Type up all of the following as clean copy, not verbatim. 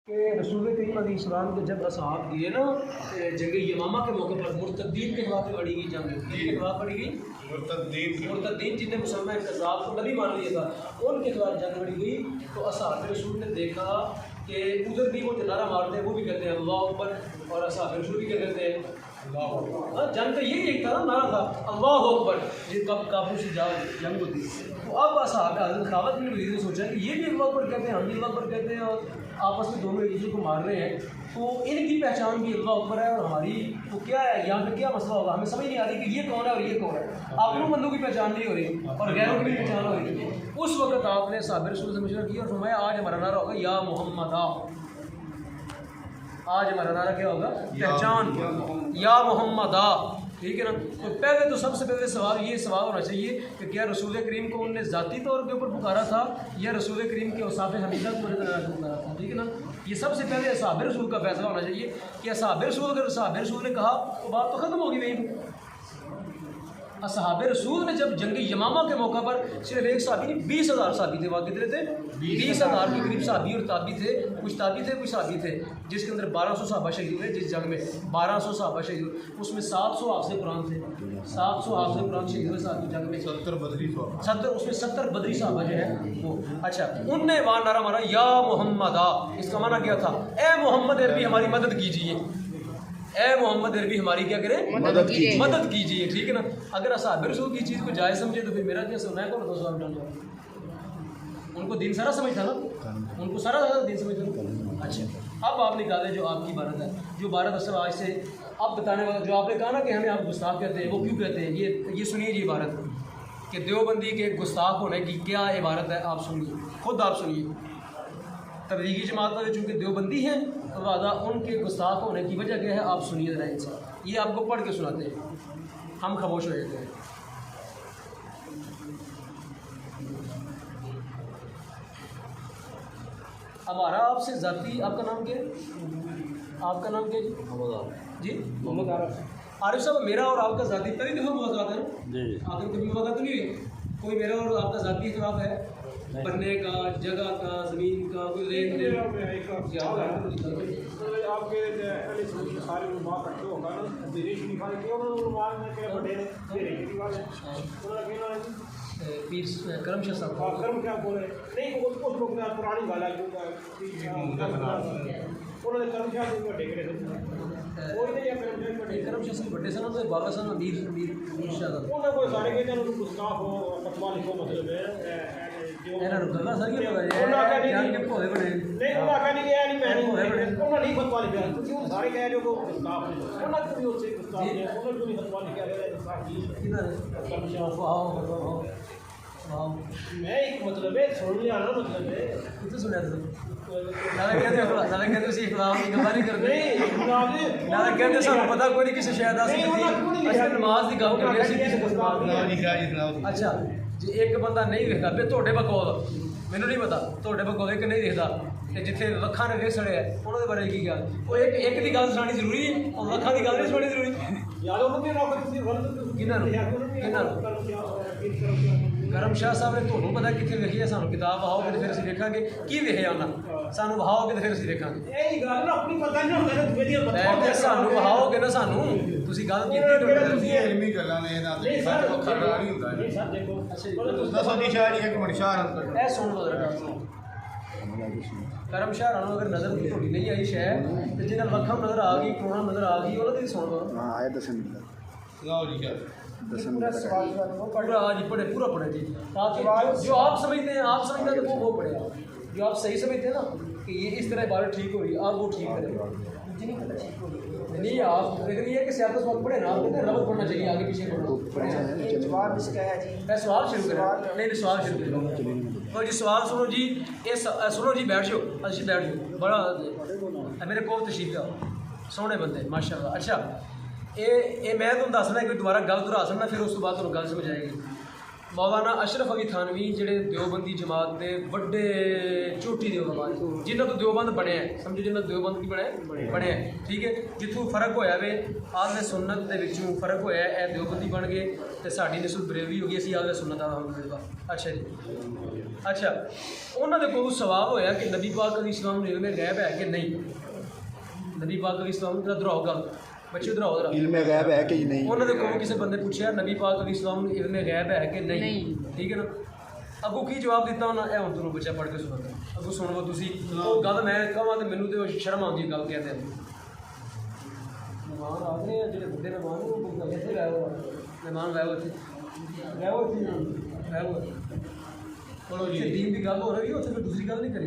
कि रसूल करीम अलैहिस्सलाम के जब असहाब दिए ना जंग यमामा के मौके पर मुर्तद्दीन के खिलाफ लड़ी गई जंग के खिलाफ लड़ी गई मुर्तद्दीन जिनने मुसलमान कज़ाब को नबी मान लिया था उनके खिलाफ जंग लड़ी गई। तो असहाब रसूल ने देखा कि उधर भी वो जो नारा मारते हैं वो भी कहते हैं अल्लाह अकबर और असहाब रसूल भी क्या कहते हैं जंग तो यही एक था ना नारा था अल्लाह अकबर जिस काफिर से जंग होती है। तो अब असहाब हज़रत खालिद बिन वलीद ने सोचा कि ये भी अल्लाह अकबर कहते हैं हम भी अल्लाह अकबर कहते हैं और आपस में दोनों एक दूसरे को मार रहे हैं तो इनकी पहचान भी अल्लाह अकबर है और हमारी तो क्या है यहाँ पे क्या मसला होगा हमें समझ नहीं आ रही कि ये कौन है और ये कौन है। अपनों बंदों की पहचान नहीं हो रही और गैरों की भी पहचान हो रही है। उस वक्त आपने साबिर रसूल से मशवरा किया और फरमाया आज हमारा नारा होगा या मोहम्मद आज हमारा नारा क्या होगा पहचान या मोहम्मद ठीक है ना। तो पहले तो सबसे पहले सवाल होना चाहिए कि क्या रसूल करीम को उन्होंने ज़ाती तौर के ऊपर पुकारा था या रसूल करीम के औसाफ़ हमीदा को पुकारा था। ठीक है ना, ये सबसे पहले असहाब रसूल का फैसला होना चाहिए कि असहाब रसूल अगर असहाब रसूल ने कहा तो बात तो ख़त्म होगी वहीं। असहाब रसूल ने जब जंग यमामा के मौका पर सिर्फ एक साहबी नहीं 20,000 साहबी थे, वहाँ कितने थे 20,000 के करीब साहबी और ताबी थे, कुछ ताबी थे कुछ साहबी थे, जिसके अंदर 1200 साहबा शहीद हुए। जिस जंग में 1200 साहबा शहीद हुए उसमें 700 हाफ़िज़ कुरान थे, 700 हाफ़िज़ कुरान शहीद हुए साहबी जंग में। 70 बदरी साहबा जो है वो अच्छा उनने वहाँ नारा मारा या मोहम्मद। इसका माना क्या था ए मोहम्मद अरबी हमारी मदद कीजिए, ए मोहम्मद अरबी हमारी क्या करें मदद कीजिए। ठीक है ना, अगर असहाब रसूल की चीज़ को जायज़ समझे तो फिर मेरा क्या सुनना है कौन तो सवाल डाल जाए। उनको दीन सारा समझ था ना, उनको सारा दीन समझ था। अच्छा अब आप निकालें जो आपकी इबारत है, जो इबारत असल आज से अब बताने वाला जो आपने कहा ना कि हमें आप गुस्ताख कहते हैं वो क्यों कहते हैं ये सुनिए जी इबारत कि देवबंदी के गुस्ताख होने की क्या इबारत है आप सुनिए, खुद आप सुनिए। तबलीगी जमात वाले चूँकि देवबंदी हैं तो वादा उनके गुस्ताख होने की वजह क्या है आप सुनिए ज़रा इनसे, ये आपको पढ़ के सुनाते हैं हम खामोश हो जाते हैं। हमारा आपसे ज़ाती आपका नाम क्या है, आपका नाम क्या जी मोहम्मद आरिफ साहब। मेरा और आपका ज़ाती पहली दफ़ा मुलाकात है ना, आखिर कभी मुलाकात नहीं हुई। कोई मेरा और आपका ज़ाती खिलाफ है बनने का जगह का ज़मीन का कोई लेन देन करमशाह साहब पुरानी गाल करमशाह से बड़े सन तो बाबा सन अमीर शाह गल्ला सारी मैं एक मतलब है सुन लिया ना मतलब है कितने सुना कहते कहते सानू पता कोई नहीं किसी शायद नमाज की गल। अच्छा जी एक बंदा नहीं देखता फिर थोड़े बकौल मैनू नहीं पता थोड़े बकौल एक नहीं देखता जिथे लखा ने रेस सड़े उन्होंने बारे की गल वो एक की गल सुनानी जरूरी है और लखा की गल नहीं सुनानी जरूरी। करमशाह साहब ने ਤੁਹਾਨੂੰ पता कितने लिखी है सानू किताब वहाओगे तो फिर असं देखेंगे की लिखे उन्होंने सानू वहाओगे तो फिर असं देखेंगे सानू वहाओगे ना सानू तुसी गल करमशाह रानू अगर नज़र थोड़ी नहीं आई शह तो जिन्हें लखम नज़र आ गई करोड़ा नज़र आ गई उन्होंने सुन पढ़े पूरा पढ़े जी जो आप समझते हैं आप समझते हैं तो वो पढ़े जो आप सही समझते हैं ना कि ये इस तरह बात ठीक हो रही है आप वो ठीक करें नहीं आप लेकिन ये कि सियासत वक्त पढ़े ना आप कहते हैं रबत पढ़ना चाहिए आगे पीछे मैं सवाल शुरू करें नहीं सवाल शुरू करें और जी सवाल सुनो जी ये सुनो जी बैठ जाओ अच्छी बैठ जाओ बड़ा मेरे को तशरीफ आओ सोहने बंदे माशाल्लाह। अच्छा ये मैं तुम दसना कोई दोबारा गल दोहरा सकना फिर उस तो बाद तुम गल समझ आएगी। मौलाना अशरफ अली थानवी ਜਿਹੜੇ ਦਿਓਬੰਦੀ ਜਮਾਤ ਦੇ ਵੱਡੇ ਝੋਟੀ ਦੇ ਉਲਮਾ ਜਿਨ੍ਹਾਂ ਤੋਂ ਦਿਓਬੰਦ ਬਣਿਆ ਸਮਝੋ ਜਿਨ੍ਹਾਂ ਦਿਓਬੰਦ ਕੀ ਬਣਿਆ ਠੀਕ ਹੈ ਜਿੱਥੋਂ ਫਰਕ ਹੋਇਆ ਵੇ ਆਹਲੇ ਸੁਨਨਤ ਦੇ ਵਿੱਚੋਂ ਫਰਕ ਹੋਇਆ ਇਹ ਦਿਓਬੰਦੀ ਬਣ ਗਏ ਤੇ ਸਾਡੀ ਨਸਲ ਬਰੇਲਵੀ ਹੋ ਗਈ ਅਸੀਂ ਆਹਲੇ ਸੁਨਨਤ ਅਲਹਮਦੁਲਿल्लाह ਅੱਛਾ ਜੀ ਅੱਛਾ ਉਹਨਾਂ ਦੇ ਕੋਲ ਸਵਾਲ ਹੋਇਆ ਕਿ ਨਬੀ ਪਾਕ ਅਲੀ ਇਸਲਾਮ ਨੂੰ ਇਲਮ ਗੈਬ ਹੈ ਕਿ ਨਹੀਂ ਨਬੀ ਪਾਕ ਅਲੀ ਇਸਲਾਮ ਨੂੰ ਦਰਾਓ ਗੱਲ बच्चे उधर आओ इल्म गैब है कि नहीं उन्होंने को किसी बंदे पूछा नबी पाक अली इस्लाम में इल्म गैब है कि नहीं ठीक है ना अगू की जवाब दिता होना ए हुण तुहानूं बच्चा पढ़ के सुना अगू सुन लो तुसीं वो गल मैं कहां ते मैनूं ते शर्म आउंदी गल कहते मेहमान आ गए जिहड़े बड़े मेहमान वो इत्थे लाओ मेहमान लाओ चलो जी दीन की गल हो रही है उत्थे फिर दूसरी गल नहीं करी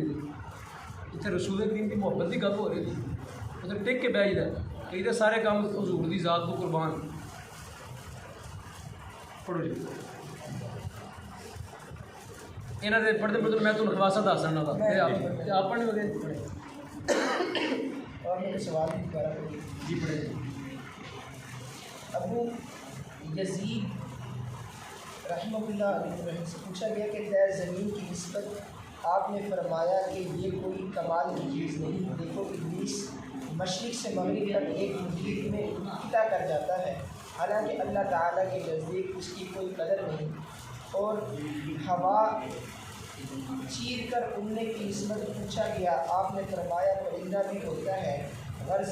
इत्थे रसूल करीम की मुहब्बत की गल हो रही थी उत्थे टिक के बैठ जाए कई तो सारे काम हजूर की ज़ात को कुर्बान पढ़ो जी इन्हों के पढ़ते पढ़ते मैं तुम्हें खलासा दस देना था आप पढ़ने वाले और मेरे सवाल भी दोबारा करिए जी पढ़े अबू यजीद रहमतुल्लाह से पूछा गया कि ज़ैर ज़मीन की निस्बत आपने फरमाया कि ये कोई कमाल की चीज़ नहीं देखो इब्लीस मशरिक़ से मगरिब तक एक मुद्दत में इक्ता कर जाता है हालांकि अल्लाह ताला के नज़दीक उसकी कोई कदर नहीं और हवा चीर कर उड़ने की निस्बत पूछा गया आपने फरमाया परिंदा भी होता है गर्ज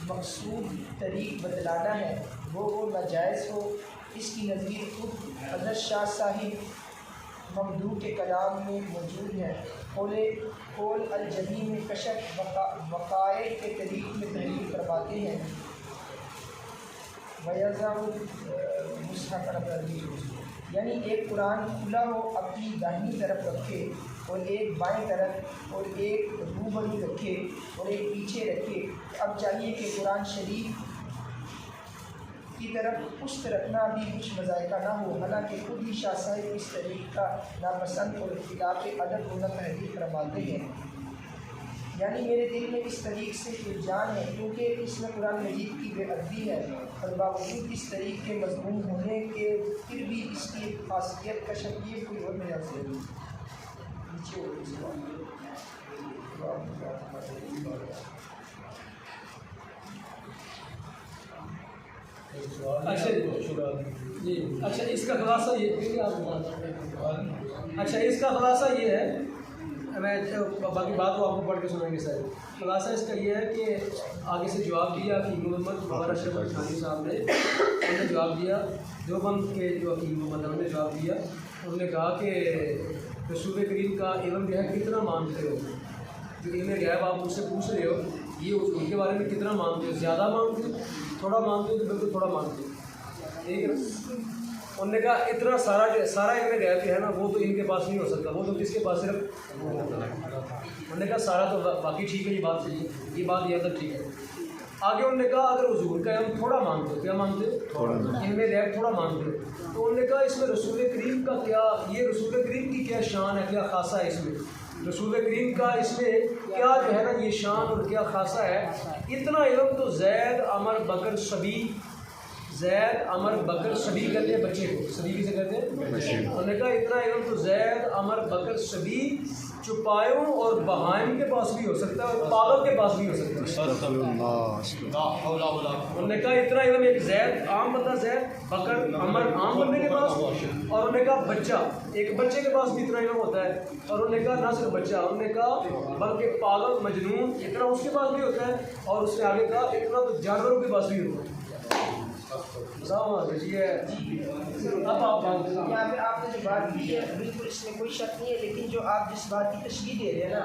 मकसूद तरीक़ बदलाना है वो नाजायज़ हो इसकी नज़ीर खुद हज़रत शाह साहिब ममदू के कलाम में मौजूद है कौल अल-जदी में कशफ वक़ाए के तरीक़ में तहरीर करवाते हैं यानी एक कुरान खुला हो अपनी दाहिनी तरफ रखे और एक बाएं तरफ और एक रूबरू रखे और एक पीछे रखे अब चाहिए कि कुरान शरीफ की तरफ उस रखना भी कुछ मज़ायका ना हो हालांकि खुद ही शाह साहिब इस तरीक़ा नापसंद और इख्तिलाफ़ अदब होना तहरीर फरमाते हैं यानी मेरे दिल में इस तरीक़ से इल्जाम है क्योंकि इसमें कुरान मजीद की बेअदबी है और बावजूद इस तरीक़ के मज़मून होने के फिर भी इसकी खासियत का शकील कोई और मेरा से नीचे अच्छा जी अच्छा इसका खुलासा ये अच्छा इसका खुलासा ये है मैं बाकी बात तो आपको पढ़ के सुनाएंगे सर खुलासा इसका ये है कि आगे से जवाब दिया कि मोहम्मद मौलाना अशरफ अली थानवी साहब ने उन्होंने जवाब दिया देवबंद के जो हकीम मोहम्मद उन्होंने जवाब दिया उन्होंने कहा कि रसूल करीम का इल्म जो है कितना मानते हो जो इल्म गैब आप मुझसे पूछ रहे हो ये उनके बारे में कितना मानते हो ज़्यादा मानते हो थोड़ा मानते हो तो बिल्कुल थोड़ा मानते हो ठीक है ना उन्होंने कहा इतना सारा इल्म गैब है ना वो तो इनके पास नहीं हो सकता वो तो किसके पास सिर्फ उन्होंने कहा सारा तो बाकी ठीक है ये बात सही है ये बात यहाँ तक ठीक है आगे उन्होंने कहा अगर हुजूर का हम थोड़ा मानते हो क्या मानते हो इल्म गैब थोड़ा मानते हो तो उन्होंने कहा इसमें रसूल करीम का क्या ये रसूल करीम की क्या शान है क्या खासा है इसमें रसूल करीम का इसमें क्या जो है ना ये शान और क्या खासा है इतना इल्म तो जैद अमर बकर सभी कहते हैं बच्चे को सभी किसे कहते हैं उन्होंने कहा इतना इल्म तो जैद अमर बकर सभी चुपायों और बहाइम के पास भी हो सकता है और पागल के पास भी हो सकता है उन्होंने कहा इतना इल्म एक जैद आम बंदा जैद बकर अमर आम बंदे के पास और उन्होंने कहा बच्चा एक बच्चे के पास भी इतना इल्म होता है और उन्होंने कहा ना सिर्फ बच्चा उन्होंने कहा बल्कि पागल मजनून इतना उसके पास भी होता है और उसने आगे कहा इतना तो जानवरों के पास भी होता है अब यहाँ पे आपने जो बात की है बिल्कुल इसमें कोई शक नहीं है लेकिन जो आप जिस बात की तशरीह दे रहे हैं ना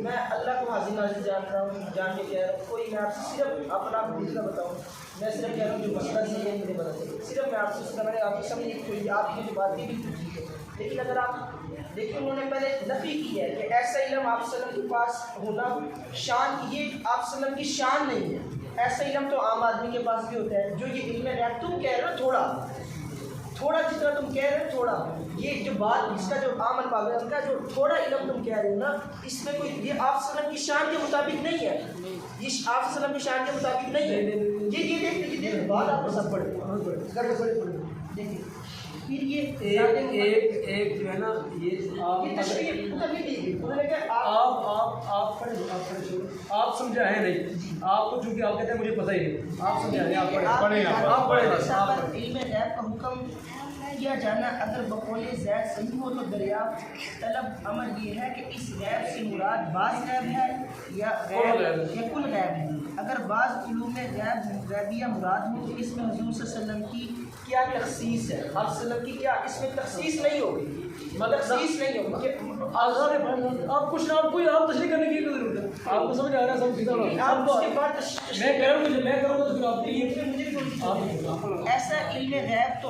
मैं अल्लाह को हाजिर नाज़िर जान रहा हूँ जान के कह रहा हूँ कोई मैं आपसे सिर्फ अपना दूसरा बताऊँ मैं सिर्फ कह रहा हूँ जो मसला सही है मुझे पता चले सिर्फ मैं आपसे उसका मैंने आपको समझ कोई आपकी जो बात की भी ठीक है लेकिन अगर आप देखिए उन्होंने पहले नफ़ी की है कि ऐसा इल्म आप सल्लम के पास होना शान ये आप सल्लम की शान नहीं है ऐसा इल्म तो आम आदमी के पास भी होता है जो ये इल्म है तुम कह रहे हो थोड़ा जितना तुम कह रहे हो थोड़ा ये जो बात इसका जो आम अल्फाज है उनका जो थोड़ा इल्म तुम कह रहे हो ना इसमें कोई ये आप सल्लम की शान के मुताबिक नहीं है ये आप सल्लम की शान के मुताबिक नहीं है ये देखिए बात आपको सब पढ़े देखिए फिर ये एक जो है ना ये आप समझाए नहीं, आपको चूंकि आप कहते हैं मुझे पता ही नहीं, आप समझाए आप पढ़े इल्म गैब का हुक्म किया जाना अगर बकौल ज़ैद सही हो तो दरियाफ्त तलब अमर ये है कि इस गैब से मुराद बाज़ गैब है या कुल गैब है। अगर बाज़ उलूम गैबिया मुराद हो तो इसमें हुज़ूर सल्लल्लाहु अलैहि वसल्लम की क्या तख़सीस है, आप सल्लम की क्या इसमें तख़सीस नहीं होगी, तख़सीस नहीं होगी। आप कुछ ना कोई आप तशरीह करने की जरूरत है, आपको समझ आ रहा है सब सीधा मैं करूँगा फिर आप ऐसा इल्म गैब तो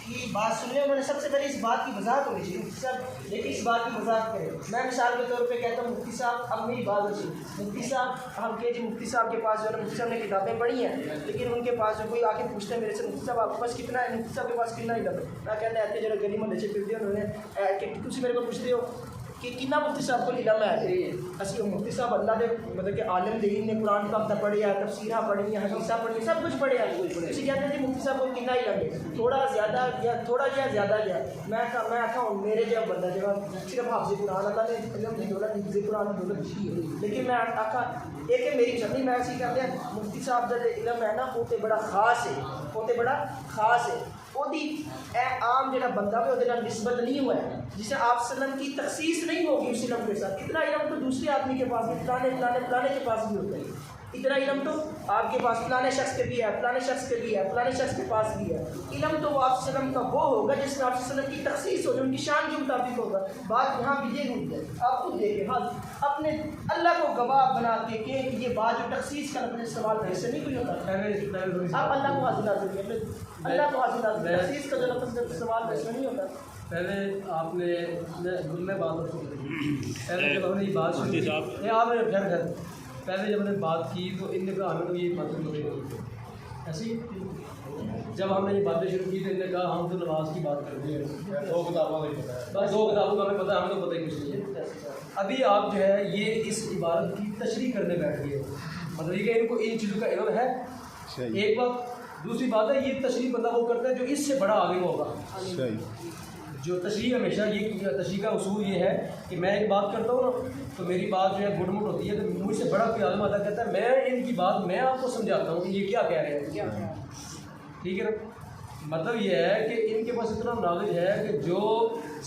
ये बात सुनने उन्होंने सबसे पहले इस बात की वजाहत होनी चाहिए मुफ्ती साहब, लेकिन इस बात की वजाहत करें। मैं मिसाल के तौर पे कहता हूँ मुफ्ती साहब, अब मेरी बात अच्छी, मुफ्ती साहब हम कहे जी मुफ्ती साहब के पास जो है मुफ्ती साहब ने किताबें पढ़ी हैं, लेकिन उनके पास जो कोई आके पूछते हैं मेरे से मुफ्ती साहब आपके पास कितना है, मुफ्ती साहब के पास कितना ही लगे, मैं कहता है जो गली मोहल्ले से फिरते उन्होंने तुम मेरे को पूछते हो कि कितना मुफ्ती साहब को इलम है असि मुफ्ती साहब अल्लाह ने मतलब कि आलम दीन ने कुरान का हफ्ता पढ़े है, तफसीरा पढ़ी है, हदीसा पढ़ी है, सब कुछ पढ़े है। इसी कहते हैं जी मुफ्ती साहब को कितना इलम है, थोड़ा ज़्यादा या थोड़ा या ज़्यादा गया। मैं आखा हूँ मेरे जो बंदा जो सिर्फ हाफ़िज़ कुरान अल्लाह ने इलम की दौलत हिफ्ज़ कुरान की दौलत दी है, लेकिन मैं आखा एक है मेरी शक्ति मैं ऐसी कहते हैं मुफ्ती साहब का जो इलम है ना वो तो बड़ा ख़ास है, वो तो बड़ा ख़ास है। ओदी आम जो बंदा भी वो निस्बत नहीं हुआ है, जिसे आप सल्लम की तखसीस नहीं होगी उस इलम के साथ। इतना इलम तो दूसरे आदमी के पास भी फलाने के पास भी होता है, इतना इलम तो आपके पास फलाने शख्स के भी है, फलाने शख्स के भी है, फलाने शख्स के पास भी है। इलम तो वो आप सल्लम का वो होगा जिसमें आप सल्लम की तखसीस हो, जो उनकी शान के मुताबिक होगा। बात यहाँ भी ये हुई है, आप खुद देखें, हाँ अपने अल्लाह को गवाह बना के ये बात जो तखसीस का अपने सवाल है इससे नहीं कोई होता। आप अल्लाह को हाजिर नाज़िर अपने अल्लाह को हाजिर नाज़िर तखसीस का जो सवाल है इसमें नहीं होता। पहले आपने मैं बात पहले जब हमने ये बात सुनी आपने घर पहले जब हमने बात की तो इनने कहा हमें तो ये बातें नहीं ऐसी, जब हमने ये बातें शुरू की तो इनने कहा हम तो नमाज की बात करते हैं, दो किताबों का हमें पता है, हमें तो पता ही कुछ नहीं है। अभी आप जो है ये इस इबारत की तशरीह करने बैठ गए, मतलब ये इनको इन चीज़ों का इल्म है एक बात। दूसरी बात है ये तशरीह बंदा वो करता है जो इससे बड़ा आगे होगा। जो तशरीह हमेशा ये तशरीह का उसूल ये है कि मैं एक बात करता हूँ ना तो मेरी बात जो है गुटमुट होती है, तो मुझसे बड़ा कोई आदमी आता कहता है मैं इनकी बात मैं आपको समझाता हूँ ये क्या कह रहे हैं, ठीक है ना। मतलब ये है कि इनके पास इतना नॉलेज है कि जो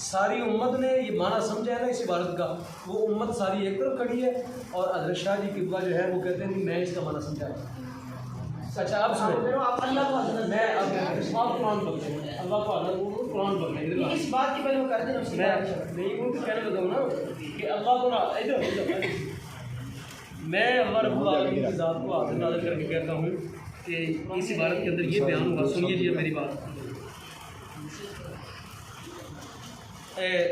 सारी उम्मत ने ये माना समझा है ना इस इबारत का, वो उम्मत सारी एक तरफ खड़ी है और हज़रत शाह जी किबला जो है वो कहते हैं कि मैं इसका माना समझा। अच्छा आप सुनो, आप अल्लाह को मैं आप कुरान पढ़ते हैं, अल्लाह को कुरान पढ़ते हैं, इस बात की पहले वो कर देना मैं नहीं वो तो कहने लगा हूँ ना कि अल्लाह को ना इधर मैं अल्लाह रब्बुल आलमीन की ज़ात को हाज़िर नाज़िर करके कहता हूँ कि इस इबारत के अंदर ये बयान हुआ, सुनिए जी मेरी बात।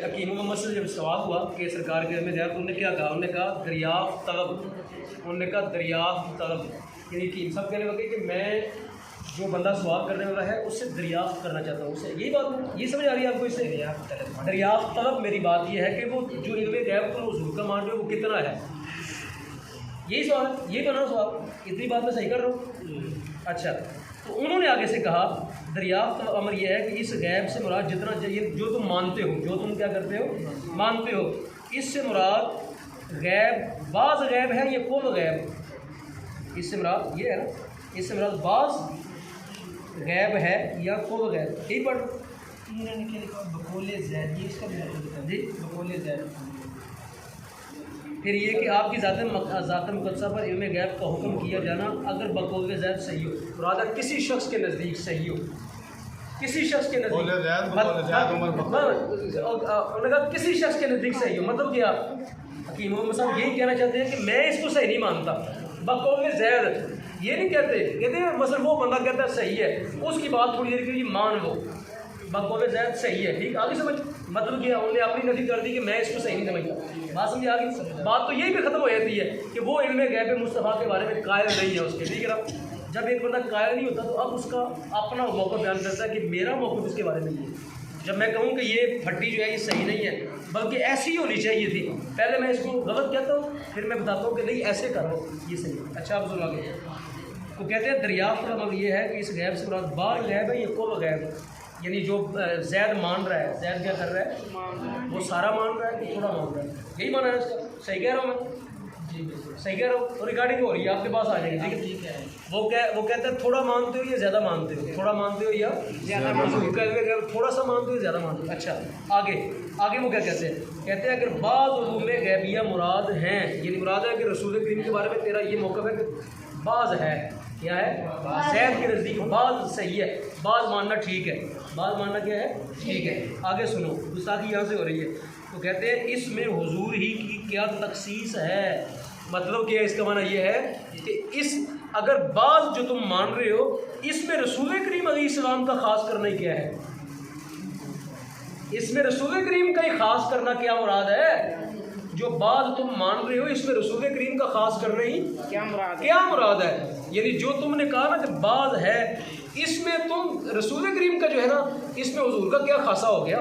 हकीम मोहम्मद से जब सवाल हुआ कि सरकार के में गया तो उन्होंने क्या कहा, उन्होंने कहा दरियाफ्त तलब, उन्होंने कहा दरियाफ्त तलब, यानी कि सब कहने लगे कि मैं जो बंदा सवाल करने वाला है उससे दरियाफ्त करना चाहता हूँ उससे, यही बात ये समझ आ रही है आपको इससे दरियाफ्त तलब। मेरी बात ये है कि वो जो इल्म गैब को हुजूर का मान रहे हो वो कितना है, यही सवाल, यही बना सवाल, इतनी बात मैं सही कर रहा हूँ। अच्छा तो उन्होंने आगे से कहा दरियाफ्त अमर यह है कि इस गैब से मुराद जितना चाहिए जो तुम मानते हो, जो तुम क्या करते हो मानते हो, इससे मुराद गैब बाज़ गैब है ये कुल गैब, इससे मुराद ये है ना, इससे मुराद बाज़ गैब है या कुल गैब। ठीक पढ़ बकौले ज़ैद ये इसका जी बकौले ज़ैद। फिर ये कि आपकी ज़ात मुक़द्दसा पर इल्म गैब का हुक्म किया जाना अगर बकौल ज़ैद सही हो, मुराद किसी शख्स के नज़दीक सही हो, किसी शख्स के नज़दीक किसी शख्स के नज़दीक सही हो, मतलब क्या हकीम मोहम्मद साहब यही कहना चाहते हैं कि मैं इसको सही नहीं मानता। बकौल ज़ैद ये नहीं कहते मसलन वो बंदा कहता है सही है, उसकी बात थोड़ी देर के लिए मान लो, बकौल ज़ैद सही है, ठीक आगे समझ, मतलब क्या उन्होंने अपनी नफी कर दी कि मैं इसको सही नहीं समझता। बात समझ आ गई, बात तो यही भी ख़त्म हो जाती है कि वो इल्म गैब मुस्तफ़ा के बारे में कायल नहीं है उसके, ठीक है ना। जब एक बंदा कायल नहीं होता तो अब उसका अपना मौक़िफ़ बयान करता है कि मेरा मौक़िफ़ इसके बारे में ये, जब मैं कहूँ कि ये फट्टी जो है ये सही नहीं है बल्कि ऐसी होनी चाहिए थी, पहले मैं इसको गलत कहता हूँ फिर मैं बताता हूँ कि नहीं ऐसे करो ये सही। अच्छा आप सुना तो कहते हैं दरियाफ्त का मतलब ये है कि इस गैब से मुराद बार गैब है ये कुल गैब, यानी जो जैद मान रहा है, जैद क्या कर रहा है, वो सारा मान रहा है कि थोड़ा मान रहा है, यही माना है इसका। सही कह रहा हूँ मैं? जी सही कह रहा हूँ। और रिकॉर्डिंग हो रही है, आपके पास आ जाएगी, ठीक है। वो कहते हैं थोड़ा मानते हो या ज़्यादा मानते हो, थोड़ा मानते हो या ज़्यादा मानते हो, थोड़ा सा मानते हो ज़्यादा मानते हो। अच्छा आगे वो क्या कहते हैं अगर बाज़ उलूम गैबिया मुराद हैं, यानी मुराद है कि रसूल करीम के बारे में तेरा ये मौक़िफ़ है कि बाज़ है, क्या है, ज़ैद के नज़दीक बाज़ सही है, बाज़ मानना ठीक है, बाज़ मानना क्या है, ठीक है। आगे सुनो, गुस्ताखी यहाँ से हो रही है। तो कहते हैं इसमें हुजूर ही की क्या तखसीस है, मतलब क्या है, इसका माना ये है कि इस अगर बाज़ जो तुम मान रहे हो इसमें रसूल करीम अलैहिस्सलाम का ख़ास करना ही क्या है, इसमें रसूल करीम का ही ख़ास करना क्या मुराद है, जो बात तुम मान रहे हो इसमें रसूल करीम का ख़ास करना ही क्या मुराद है। यानी जो तुमने कहा ना कि बात है, इसमें तुम रसूल करीम का जो है ना, इसमें हुजूर का क्या खासा हो गया,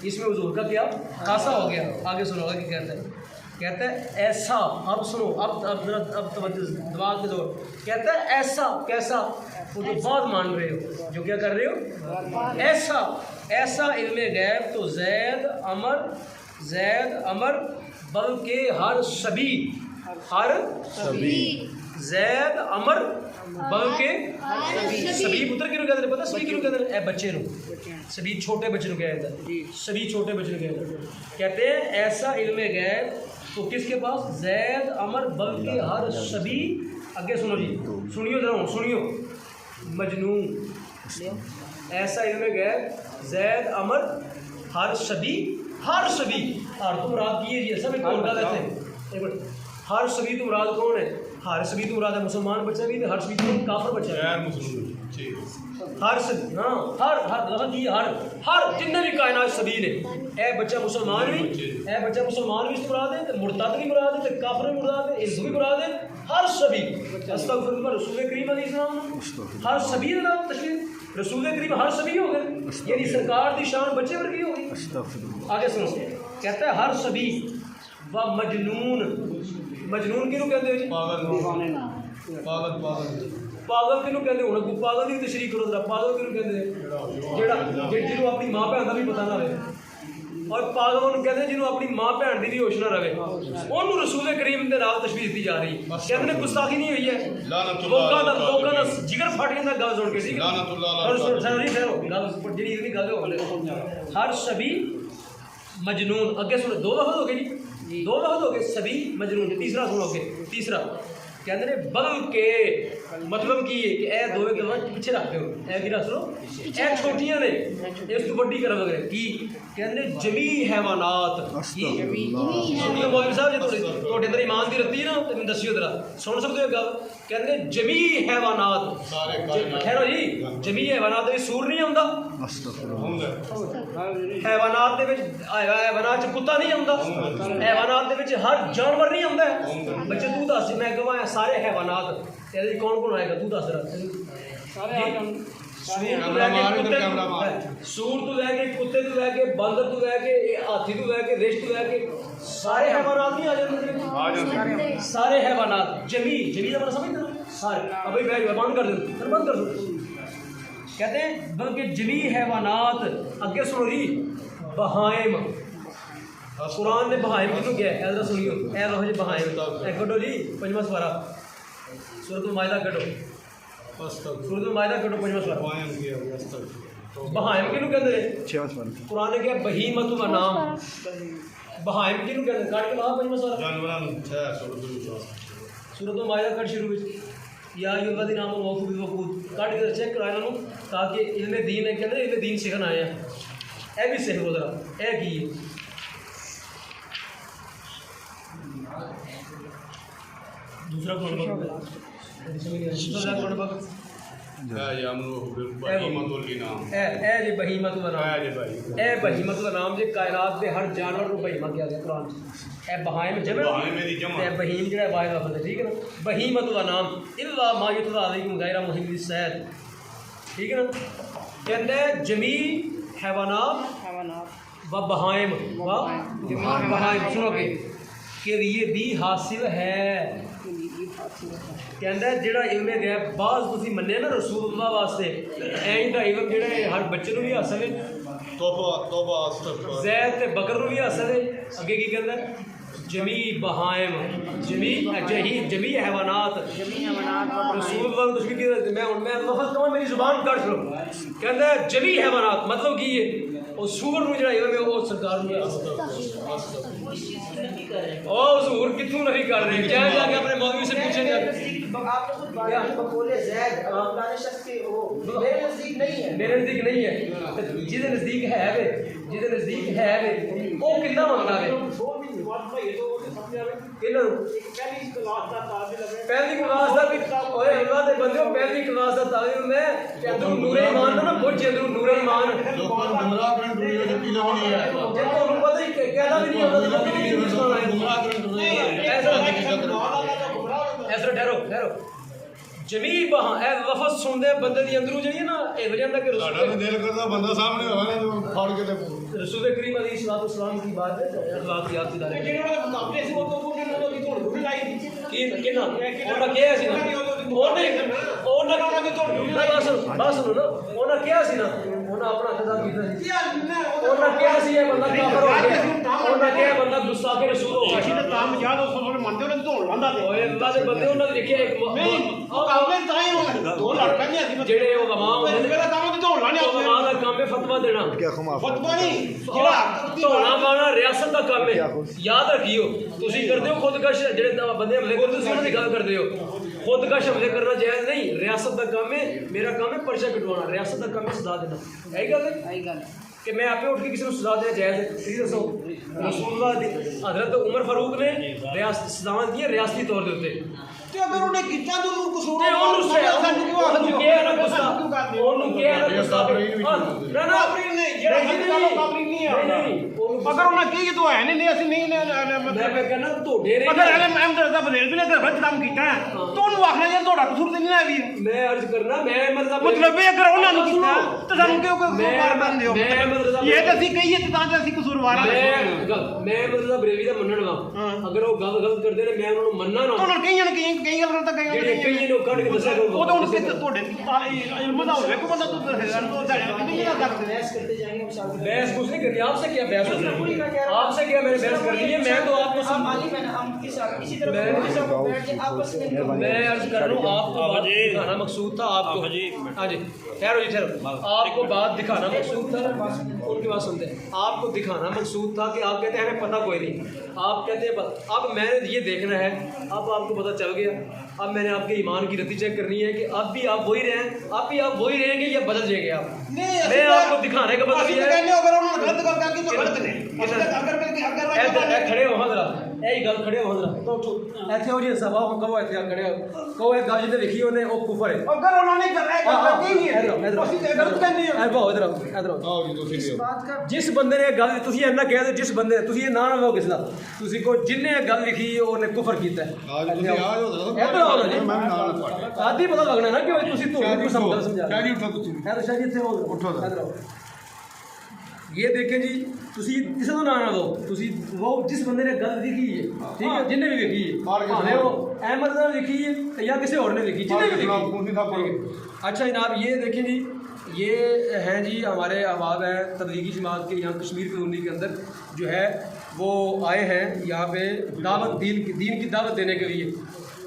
इसमें हुजूर का क्या खासा हो गया। आगे सुनोगा कि कहता है ऐसा, अब सुनो, अब जरा अब दिमाग के जोर, कहता है ऐसा कैसा, वो जो बात मान रहे हो, जो क्या कर रहे हो, ऐसा इल्मे गैब तो जैद अमर बल्कि हर सभी जैद अमर बल्कि सभी पुत्र क्यों कहते हैं, पता सभी क्यों कहते हैं, बच्चे नो सभी छोटे बच्चे नो कहते हैं, सभी छोटे बच्चे नो कहते हैं ऐसा इल्मे गैब तो किसके पास, जैद अमर बल्कि हर सभी। आगे सुनो जी, सुनियो जरा, सुनियो, मजनून, ऐसा इल्मे गैब जैद अमर हर सभी हर तो मुराद की है, सब एक मुराद है, हर सभी तो मुराद कौन है, हर सभी तो मुराद है मुसलमान बच्चा भी, हर सभी तो काफिर बच्चा है, हर सभी, हाँ हर जितने भी कायनात सभी ने, ए बच्चा मुसलमान भी इस मुराद है, मुर्तद भी मुराद है, काफिर भी मुराद है, हिंदू भी मुराद है, हर सभी। अस्तगफिरुल्लाह, रसूल करीम अलैहिस्सलाम हर सभी तशरीफ, रसूल करीम हर सभी हो गए, यानी सरकार की शान बच्चे वर्गी हो गई। आगे सुनो, कहता है हर सभी व मजनून किनू कहते हैं, पागल किनू कहते हैं, पागल की तशरीह करो जरा, पागल किनू कहते हैं, जिन्होंने अपनी माँ भैन का भी पता ना रहे, और पागल उन्होंने कहते हैं जिन्होंने अपनी माँ भैन की भी होश ना रहे, उन्होंने रसूल करीम के नाल तशबीह दी जा रही है, कहते हैं गुस्ताखी नहीं हुई है, लोगों का जिगर फट जाता गल सुन के, ठीक है, हर सभी मजनून। अगे सुनो, दो लफ्ज़ हो गए जी, दो लफ्ज़ हो गए, सभी मजनून। तीसरा सुनो, के तीसरा कहते हैं बल्कि, मतलब की कि ए दो पीछे रखते हो, ए की रख लो, ए छोटियां ने इस तो बड़ी कर वगैरह की कहते हैं जमी हैवानात, सुनियो मौलवी साहब जी, थोड़े अंदर ईमान दी रत्ती है ना, तो मैं दसियो जरा, सुन सकते हो गल, कहते हैं जमी हैवानात, ठहरो जी, जमी हैवानात में सूर नहीं आंदा, हैवानात दे विच हैवानात च कुत्ता नहीं आंदा, हैवानात दे विच हर जानवर नहीं आंदा है। बच्चे तू दस, मैं कहां सारे हैवानात, तेरे कौन कौन आएगा, तू दस रहा, सूर तो लैके, कुत्ते तो लैके, बंदर तो लैके, हाथी तो लैके, रिछ तो लैके, सारे हैवानात नहीं आ जाते, सारे हैवानात, जमी का मतलब समझते हो, सारे। अब भाई बैठ बंद कर दो, बंद कर दो, कहते हैं बल्कि जमी हैवानात। अगे सुनो जी, बहाइम, कुरान ने बहाइम कितों किया है, जरा सुनियो, ए लो जी बहाइम, कटो जी पंजवा सवारा, सूरत मायदा कटो, सूरत मायदा कटो पंजवा सवारा, बहाइम किनू कहते हैं, कुरान ने क्या बहीमतुल अनाम, बहाइम किनू कहते हैं, काट के वहाँ पंजवा सवारा, सूरत मायदा कट शुरू में, या युवती नाम वकूफ़ वकूद काट के चेक कराया ना, ताकि इल्मे दीन है, कहते इल्मे दीन सीखन आए हैं, ए भी सीख लो जरा, ए की दूसरा कौन बात बहीमतुल नाम जे कायनात के हर जानवर को बहीमा किया गया कुरान ए बहाइम जमे बहीम जो वाहिद लफ्ज़ है, ठीक है ना, बहीमतुल नाम इल्ला मा युतला अलैकुम गैरा मुहिल सैद, ठीक है ना। कहते हैं जमी हैवानात व बहाइम, व बहाइम सुनोगे कि ये भी हासिल है, कहता जिहड़ा इल्म गैब बाज़ तुसीं मन्ने ना रसूलुल्लाह वास्ते ऐं दा इल्म जिहड़ा हर बच्चे नूं भी हासिल है तौबा ज़ैद ते बकर नूं भी हासिल है अगे की कहंदा जमी बहाइम जमी जमी हैवानात रसूलुल्लाह तशबीह की मैं लफ्ज़ कहूँ मेरी ज़ुबान कट लो कहंदा जमी हैवानात मतलब की है और सूअर नूं जिहड़ा इल्म है वो सरकार नूं ओ ज़हूर कित्थों नहीं कर रहे क्या जाके अपने मौलवी से पूछेंगे आपने खुद बात बोले ज़ैद फलाने शख्स के वो मेरे नज़दीक नहीं है जिहदे नज़दीक है वे जिहदे नज़दीक है वे वो कितना मंगना वे पहली क्लास दा ओए अल्लाह दे बंदे पहली क्लास दा तालीम में अंदर नूरे ईमान ना कुछ अंदर नूरे ईमान गुमराह करन दुनिया दे पीला होनी है देखो पता ही कहना भी नहीं होता तो कितनी मुश्किल है ऐसा ठहरो जमी बहा ए लफ्ज़ सुनदे बंदे दी अंदरों जेही ना ए वजह दा कि साडा भी दिल करदा बंदा सामने होवे ना तो फाड़ के ते रसूल करीम अलैहिस्सलाम की बात है अल्लाह की याद दिला ਜਿਹੜੇ ਵਾਲੇ ਮੁਕਾਬਲੇ ਸੀ ਉਹ ਤੋਂ ਉਹਨੇ ਦੀ ਧੋੜ ਧੁੜੀ ਲਾਈ कि किना ਉਹਨਾਂ ਕਿਹਾ ਸੀ ਨਾ ਉਹਨੇ ਉਹਨਾਂ ਦੀ ਧੋੜ ਧੁੜੀ ਲਾਈ ਬਸ ਸੁਣੋ ਨਾ ਉਹਨਾਂ ਕਿਹਾ ਸੀ ਨਾ ਉਹਨਾਂ ਆਪਣਾ ਖਿਤਾਬ ਕੀਤਾ ਸੀ ਉਹਨਾਂ ਕਿਹਾ ਸੀ ਇਹ ਬੰਦਾ ਕਾਫਰ ਹੋ ਗਿਆ ਉਹਨਾਂ ਕਿਹਾ ਬੰਦਾ ਗੁस्ताख रसूल हो ਅਸੀਂ गया ਤਾਂ ਤਾਂ ਮਜਾਦ ਉਸ ਨੂੰ ਮੰਨਦੇ ਉਹਨਾਂ ਦੀ ਧੋੜ ਲਾਂਦਾ ਤੇ ਓਏ ਅੱਲਾਹ ਦੇ ਬੰਦੇ ਉਹਨਾਂ ਨੇ ਲਿਖਿਆ ਇੱਕ ਨਹੀਂ ਮੁਕਾਬਲੇ ਤਾਂ ਹੀ ਹੋਣਾ ਦੋ ਲੜ ਪੈਂਦੇ ਅਸੀਂ ਜਿਹੜੇ ਉਹ ਗਵਾਹ ਹੁੰਦੇ ਨੇ ਮੇਰਾ ਕੰਮ ਦੀ ਧੋੜ ਲਾਣੇ ਉਹ ਗਵਾਹ ਦਾ ਕੰਮ ਹੈ ਫਤਵਾ ਦੇਣਾ ਫਤਵਾ ਨਹੀਂ ਜਿਹੜਾ ਧੋਣਾ ਪਾਣਾ ਰਿਆਸਤ ਦਾ ਕੰਮ ਹੈ याद रखियो तुसी करते हो खुदकश जेडे बंदे हमले करते तुसी उन्हां दी गल करदे हो खुदकश हमले करना जायज़ नहीं रियासत का काम है मेरा काम है पर्चा कटवाना रियासत का काम है सजा देना यही गल है कि मैं आपे उठ के किसी को सजा देना जायज़ है तुसी दसो रसूलुल्लाह दी हज़रत उमर फारूक ने रियासत सजावां दी रियासती तौर दे उत्ते ਤੇ ਅਗਰ ਉਹਨੇ ਕੀਤਾ ਤਾਂ ਉਹਨੂੰ ਕਸੂਰ ਤੇ ਉਹਨੂੰ ਉਹਨੂੰ ਕਿਹਾ ਨਾ ਗੁੱਸਾ ਉਹਨੂੰ ਕਿਹਾ ਨਾ ਗੁੱਸਾ ਨਾ ਨਾ ਕਾਬਰੀ ਨਹੀਂ ਜਿਹੜਾ ਜਿਹੜਾ ਕਾਬਰੀ ਨਹੀਂ ਹੈ ਅਗਰ ਉਹਨਾਂ ਕੀ ਤੂੰ ਹੈ ਨਹੀਂ ਅਸੀਂ ਨਹੀਂ ਮੈਂ ਕਹਿੰਦਾ ਤੁਹਾਡੇ ਰੇ ਅਗਰ ਐਮ ਦਾ ਬਦਲ ਵੀ ਨੇ ਗਲਤ ਕੰਮ ਕੀਤਾ ਤਾਂ ਉਹਨੂੰ ਆਖਣਾ ਯਾਰ ਤੁਹਾਡਾ ਕਸੂਰ ਤੇ ਨਹੀਂ ਹੈ ਵੀ ਮੈਂ ਅਰਜ਼ ਕਰਨਾ ਮੈਂ ਮਤਲਬ ਅਗਰ ਉਹਨਾਂ ਨੂੰ ਕੀਤਾ ਤਾਂ ਸਾਨੂੰ ਕਿਉਂ ਕਸੂਰਵਾਰ ਬਣਦੇ ਹੋ ਮੈਂ ਮਤਲਬ ਇਹ ਤਾਂ ਅਸੀਂ ਕਹੀਏ ਤਾਂ ਅਸੀਂ ਕਸੂਰਵਾਰ ਹਾਂ ਮੈਂ ਮਤਲਬ ਬਰੇਵੀ ਦਾ ਮੰਨਣ ਵਾ ਅਗਰ ਉਹ ਗਲਤ ਕਰਦੇ ਨੇ ਮੈਂ ਉਹਨਾਂ ਨੂੰ ਮੰਨਣਾ ਨਾ ਉਹਨਾਂ ਕਈਆਂ ਨੇ ਕਈ ਗੱਲ ਕਰਦਾ ਕਈਆਂ ਜਿਹੜੇ ਕਈ ਲੋਕ ਕੱਢ ਕੇ ਦੱਸਿਆ ਕਰੋ ਉਹ ਤਾਂ ਹੁਣ ਤੁਹਾਡੇ ਇਲਮ ਦਾ ਹੋਵੇ ਕੋ ਬੰਦਾ ਤੂੰ ਹੈਰਾਨ ਹੋ ਜਾਣਾ ਨਹੀਂ ਜਾ ਸਕਦੇ बहस करते जाएंगे इंशाअल्लाह बहस कुछ नहीं करनी आपसे क्या बहस होती है आपसे क्या मैंने बहस कर दी है मैं तो आपको आप मालिक हैं हम इसी तरह बैठ के आपस में मैं अर्ज कर रहा हूँ आपको बात दिखाना मकसूद था आपको हाँ जी ठहरो जी ठहरो आपको बात दिखाना मकसूद था उनकी बात सुनते हैं आपको दिखाना मकसूद था कि आप कहते हैं हमें पता कोई नहीं आप कहते हैं अब मैंने ये देखना है अब आपको पता चल गया अब मैंने आपके ईमान की रत्ती चेक करनी है कि अब भी आप वही रहें अब भी आप वही रहेंगे या बदल जाएंगे आप मैं आपको दिखाने का मतलब ये है खड़े हो जरा यही गल खड़े हो जरा तो ऐसे हो जी सभा कहो ऐसे खड़े हो कहो एक गल जिन्हें लिखी उन्हें वो कुफर है अगर उन्होंने जिस बंदे ने गल तुसी इन्ना कह दो जिस बंदे तुसी ये ना लो किस दा तुसी को जिन्ने गल लिखी ਉਹਨੇ ਕੁਫਰ ਕੀਤਾ आदि पता लगना ना कि तुसी तो समझा शाह जी उठो तुसी शाह जी इत्थे हो उठो ये देखें जी तुसी किसी को ना दो तुसी वो जिस बंदे ने गल लिखी है ठीक है जिन्ने भी लिखी है भावे वो अहमद ने लिखी है या किसी और ने लिखी जिन्ने भी लिखी अच्छा जनाब ये देखें जी ये हैं जी हमारे अहबाब हैं तबलीगी जमात के यहाँ कश्मीर कॉलोनी के अंदर जो है वो आए हैं यहाँ पे दावत दीन की दावत देने के लिए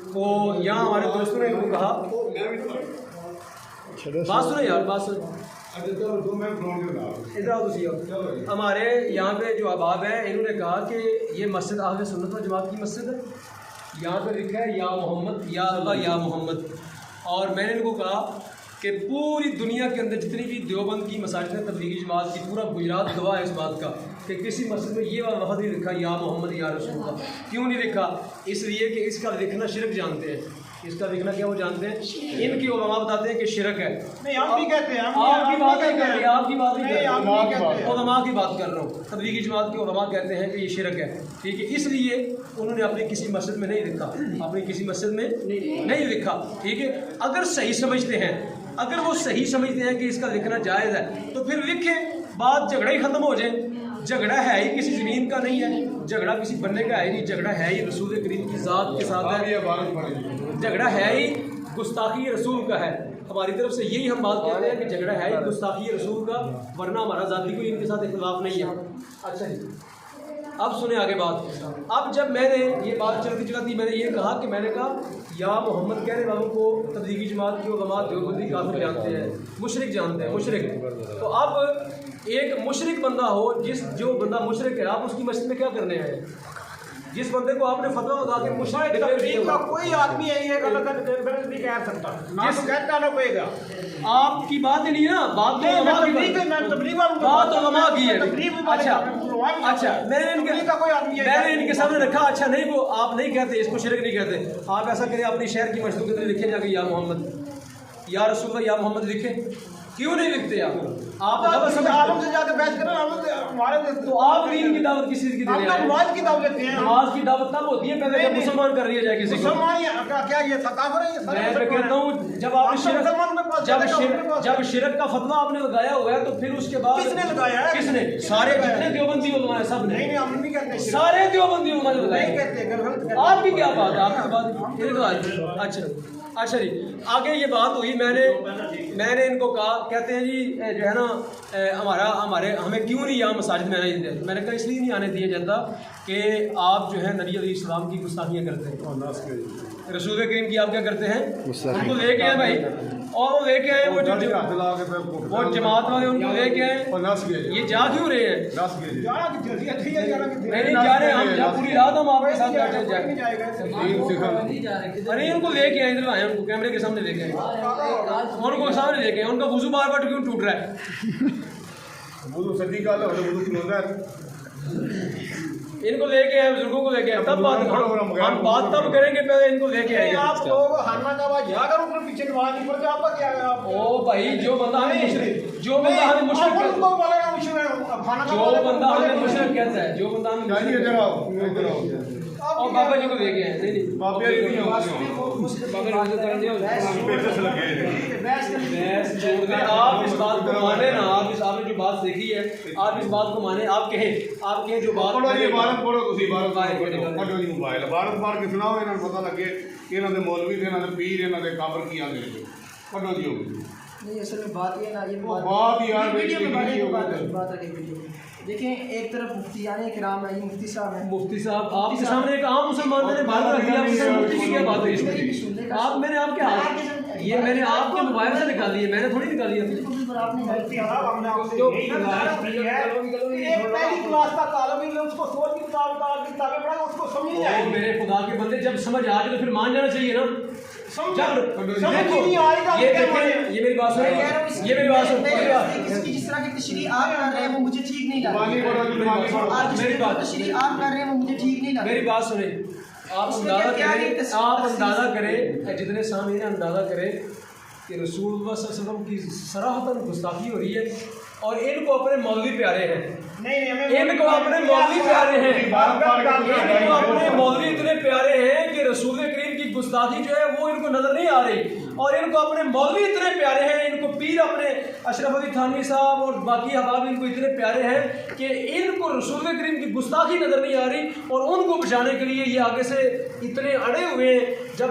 तो यहाँ हमारे दोस्तों ने इनको कहा बात सुनो यार बात सुनो इधर आओ तुसी हमारे यहाँ पे जो अहबाब हैं इन्होंने कहा कि ये मस्जिद अहले सुन्नत व जमात की मस्जिद है यहाँ पे लिखा है या मोहम्मद या अल्लाह या मोहम्मद और मैंने इनको कहा कि पूरी दुनिया के अंदर जितनी भी देवबंद की मसाजिद है तबलीगी जमात की पूरा गुजरात गवाह है इस बात का कि किसी मस्जिद में ये वाला लफ्ज़ नहीं लिखा या मोहम्मद या रसूलुल्लाह क्यों नहीं लिखा इसलिए कि इसका लिखना शिरक जानते हैं इसका लिखना क्या वो जानते हैं इनके उलमा बताते हैं कि शिरक है नहीं हम भी कहते हैं आपकी बात नहीं कर रही आपकी बात नहीं कर रही उलमा की बात कर रहा हूँ तबलीगी जमात के उलमा कहते हैं कि ये शिरक है ठीक है इसलिए उन्होंने अपनी किसी मस्जिद में नहीं लिखा अपनी किसी मस्जिद में नहीं लिखा ठीक है अगर सही समझते हैं अगर वो सही समझते हैं कि इसका लिखना जायज़ है तो फिर लिखें बात झगड़ा ही ख़त्म हो जाए झगड़ा है ही किसी ज़मीन का नहीं है झगड़ा किसी बनने का है ही नहीं, झगड़ा है ही रसूल करीम की ज़ात के साथ है। ये बारिश पड़ेगी। झगड़ा है ही गुस्ताखी रसूल का है। हमारी तरफ से यही हम बात कहते हैं कि झगड़ा है ही गुस्ताखी रसूल का, वरना हमारा ज़ाती कोई इनके साथ इख्तिलाफ नहीं है। अच्छा जी, अब सुने आगे बात। अब जब मैंने ये बात चलती चलाती मैंने ये कहा कि मैंने कहा या मोहम्मद कहने वालों को तबलीगी जमात की उलमा देवबंदी काफिर जानते हैं, मुशरिक जानते हैं, मुशरिक। तो अब एक मुशरिक बंदा हो, जो बंदा मुशरिक है, आप उसकी मस्जिद में क्या करने आए? जिस बंदे को आपने फतवा बता के मुशरिक तबलीग का कोई आदमी है ये गलत नहीं कह सकता, ना तो कहता ना कोईगा। आपकी बात ही नहीं है ना, बात तो उलमा की बात उलमा की है। अच्छा मैंने इनके सामने रखा। अच्छा नहीं, वो आप नहीं कहते, इसको शिरक नहीं कहते। आप ऐसा करें, अपनी शहर की मस्जिद के अंदर लिखे जाके या मोहम्मद या रसूल या मोहम्मद लिखे, क्यों नहीं लिखते आप? आलम से जाकर बहस करें, हमारे तो आप दीन की दावत किस चीज़ की दे रहे हैं? नमाज की दावत देते हैं। नमाज की दावत तब होती है पहले जब मुसलमान कर लिया जाए किसी को। मुसलमान क्या ये काफिर है? मैं तो कहता हूँ जब आप जब शिरक का फतवा आपने लगाया हुआ है, तो फिर उसके बाद किसने लगाया है? किसने? सारे जितने देवबंदी उलमा है सब ने। नहीं हम नहीं कहते, सारे देवबंदी उलमा ने लगाया। नहीं कहते। आपकी क्या बात है? आपकी बात अच्छा जी, आगे ये बात हुई। मैंने इनको कहा, कहते हैं जी जो है ना हमें क्यों नहीं यहाँ मसाजिद में आने दिया? मैंने कहा इसलिए नहीं आने दिया जाता कि आप जो है नबी अलैहिस्सलाम की गुस्ताखियाँ करते हैं, रसूल करीम की आप क्या करते हैं? उनको लेके आए भाई, और वो लेके आए वो जमात वाले उनको लेके आए। ये जा क्यों रहे हैं? नहीं जा रहे हम, जा पूरी रात हम आपके साथ बैठे जाए। अरे इनको लेके आए, इधर आए, उनको कैमरे के सामने लेके आए, उनको सामने लेके आए। उनका वुज़ू बार बार क्यों टूट रहा है? वुज़ू सदी का वुज़ू क्लोज है। इनको लेके आए, बुजुर्गों को लेके आए, तब बात हम बात तब करेंगे, पहले इनको लेके आएंगे। आप लोग हाना नवाज जाकर उनके पीछे नमाज नहीं पढ़ते, आपका क्या है? आप ओ भाई, जो बंदा हमें मुशरिक कहता है, जो बंदा हमें मुशरिक कहता है, जो बंदा हमें और बाबा जी को लेके आए। नहीं बाबा जी नहीं आप इस बात को माने ना, आपने जो बात देखी है, आप इस बात को माने, आप कहें जो बात इबारत पढ़ो, तुम इबारत पढ़ो जी मोबाइल इबारत पढ़ के सुनाओ, इन्होंने पता लगे कि इन्हों के मौलवी थे, इन्हों के पीर, इन्हों के काबर की आगे पढ़ो जी। नहीं असल में बात ये ना, ये बात यार वीडियो में बात रखी वीडियो में देखें। एक तरफ मुफ्ती यानी किराम है, ये मुफ्ती साहब हैं। मुफ्ती साहब आपके सामने एक आम मुसलमान मैंने बात रख दिया, मुफ्ती की क्या बात है इसमें? आप मैंने आपके हाथ ये मैंने आपके मोबाइल से निकाली है, मैंने थोड़ी निकाली है। मेरे खुदा के बंदे, जब समझ आ जाए तो फिर मान जाना चाहिए ना। ये मेरी बात सुनो, ये मेरी बात सुनो। जिस तरह की तशरीह आप कर रहे हैं वो मुझे ठीक नहीं लगा। तशरीह आप कर रहे हैं वो मुझे ठीक नहीं लगा। मेरी बात सुने, आप अंदाज़ा करें, जितने सामने अंदाज़ा करें कि रसूल सल्लल्लाहु अलैहि वसल्लम की सराहतन गुस्ताखी हो रही है, और इनको अपने मौलवी प्यारे हैं। इनको अपने मौलवी प्यारे हैं, इनको अपने मौलवी इतने प्यारे हैं कि रसूल करीम की गुस्ताखी जो है वो इनको नज़र नहीं आ रही, और इनको अपने मौलवी इतने प्यारे हैं, इनको पीर अपने अशरफ अली थानवी साहब और बाकी अहबाब इनको इतने प्यारे हैं कि इनको रसूल करीम की गुस्ताखी नज़र नहीं आ रही, और उनको बचाने के लिए ये आगे से इतने अड़े हुए हैं। जब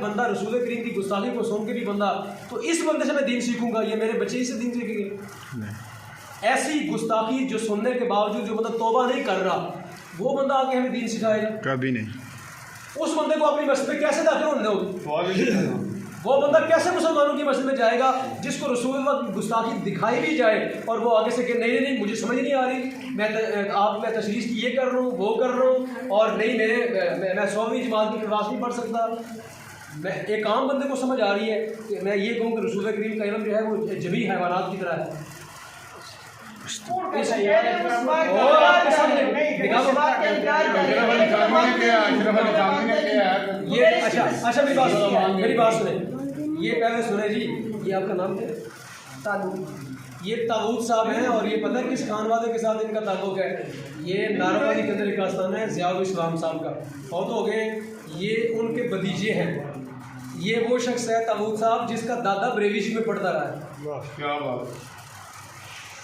बंदा रसूल करीम की गुस्ताखी को सुन के भी बंदा, तो इस बंदे से मैं दीन सीखूंगा, ये मेरे बच्चे ही से दीन सीखेंगे? ऐसी गुस्ताखी जो सुनने के बावजूद जो बंदा तौबा नहीं कर रहा, वो बंदा आके हमें दीन सिखाएगा? कभी नहीं। उस बंदे को अपनी मस्जिद में कैसे दाखिल होने दोगे? वो बंदा कैसे मुसलमानों की मस्जिद में जाएगा जिसको रसूलुल्लाह की गुस्ताखी दिखाई भी जाए, और वो आगे से कि नहीं मुझे समझ नहीं आ रही, मैं तशरीह की ये कर रहा हूँ, वो कर रहा हूँ, और नहीं मैं 100वीं जमात की क्लास नहीं पढ़ सकता। मैं एक आम बंदे को समझ आ रही है कि मैं ये कहूँ कि रसूल करीम का इल्म जो है वो जबी हैवानात की तरह है। ये अच्छा मेरी बात सुने, ये पहले सुने जी, ये आपका नाम क्या है? तालूक। ये तालूक साहब हैं, और ये पता है किस खान वाले के साथ इनका ताल्लुक है? ये नारावादी के अंदर एक आस्थान है ज़ियाउल इस्लाम साहब का, बहुत हो गए, ये उनके भतीजे हैं। ये वो शख्स है तालूक साहब जिसका दादा बरेली में पढ़ता रहा है। क्या बात,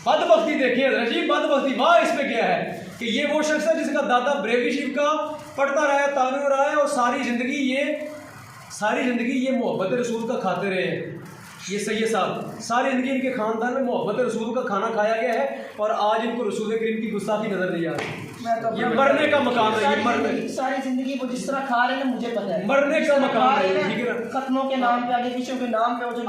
बदबख्ती देखिए जी, बदबख्ती वाह इस पे क्या है। कि ये वो शख्स है जिसका दादा ब्रेवी शिव का पढ़ता रहा है, तामीर रहा है, और सारी ज़िंदगी ये मोहब्बत रसूल का खाते रहे हैं। ये सैयद साहब सारी ज़िंदगी इनके ख़ानदान में मोहब्बत रसूल का खाना खाया गया है, और आज इनको रसूल करीम की गुस्ताखी नज़र नहीं आ रही। ये मरने का मकाम है, ये मरने सारी जिंदगी वो जिस तरह खा रहे हैं ना, मुझे पता है मरने का मकाम है, ठीक है ना। खत्मों के नाम पे, आगे पीछे के नाम पे वो जो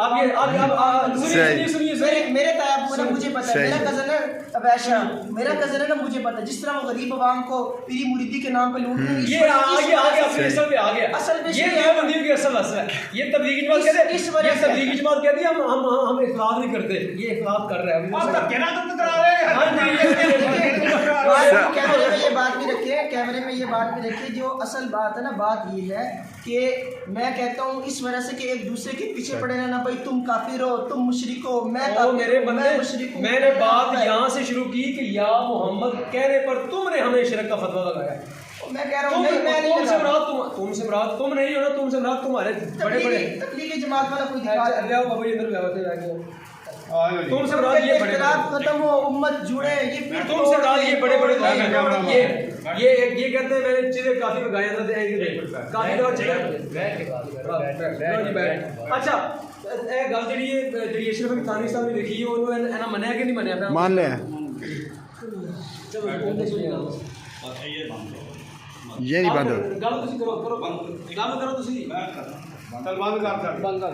सुनिए मेरे तायाब को ना मुझे पता है, मेरा कज़न है वैशा, मेरा कज़न है ना, मुझे पता है जिस तरह वो गरीब आवाम को पीरी मुरीदी के नाम पे लूटने ये आ गया अपने असल पे आ गया। असल पे ये देवबंदियों की असल है। ये तबलीगी जमात कहते हैं, ये तबलीगी जमात कहती है हम इखलास नहीं करते, ये इखलास कर रहे हैं। आप धक्के ना तुम करा रहे हैं। हाँ जी, कैमरे में ये बात भी रखिए, कैमरे में ये बात भी रखिए। जो असल बात है ना, बात ये है कि मैं कहता हूँ इस वजह से कि एक दूसरे के पीछे पड़े रहना, भाई तुम काफिर हो, तुम मुशरिक हो, मैं मेरे बंदे, मुशरिक हूँ। मैंने बात यहाँ से शुरू की कि या मोहम्मद कहने पर तुमने हमें शिरक का फतवा लगाया। मैं कह रहा हूँ मैं नहीं तुमसे मुराद तुम नहीं हो ना, तुमसे मुराद तुम्हारे बड़े तबलीगी जमात वाला कोई दिखा तुमसे मुराद ये बड़े खत्म हो, उम्मत जुड़े, ये फिर तुमसे मुराद ये बड़े ये कहते हैं मैंने चीजें काफी में गाया था काफी दफा चीजें। अच्छा गल जी अशरफ अली थानवी साहब ने लिखी है, उन्होंने मनाया कि नहीं मनाया? मान ले ये नहीं बंद गल करो तुसी चल बंद कर